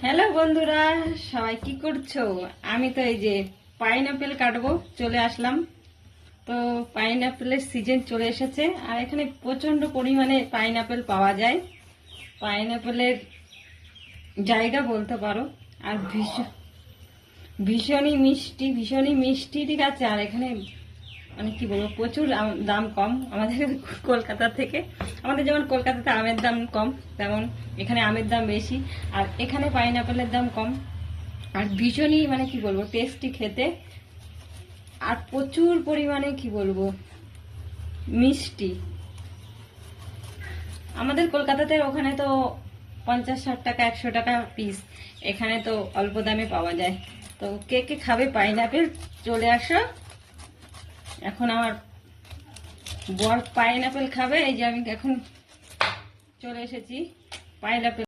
Hello বন্ধুরা, সবাই কি করছো? আমি তো এই যে পাইনাপেল কাটবো চলে আসলাম। তো পাইনাপেলের সিজন চলে এসেছে আর এখানে প্রচন্ড পরিমাণে পাইনাপেল পাওয়া যায়। পাইনাপেলের জায়গা বলতে পারো। আর ভীষণই মিষ্টি, ঠিক আছে। আর এখানে মানে কি বলবো, প্রচুর দাম কম আমাদের কলকাতা থেকে। আমাদের যেমন কলকাতাতে আমের দাম কম, তেমন এখানে আমের দাম বেশি। আর এখানে পাইনাপেলের দাম কম। আর ভীষণই মানে কি বলবো, টেস্টি খেতে। আর প্রচুর পরিমাণে কি বলবো, মিষ্টি। আমাদের কলকাতাতে ওখানে তো 50-60 টাকা 100 টাকা পিস, এখানে তো অল্প দামে পাওয়া যায়। তো কে কে খাবে পাইনাপেল, চলে আসো। এখন আমার বর পাইনাপেল খাবে, এই যে আমি এখন চলে এসেছি পাইনাপেল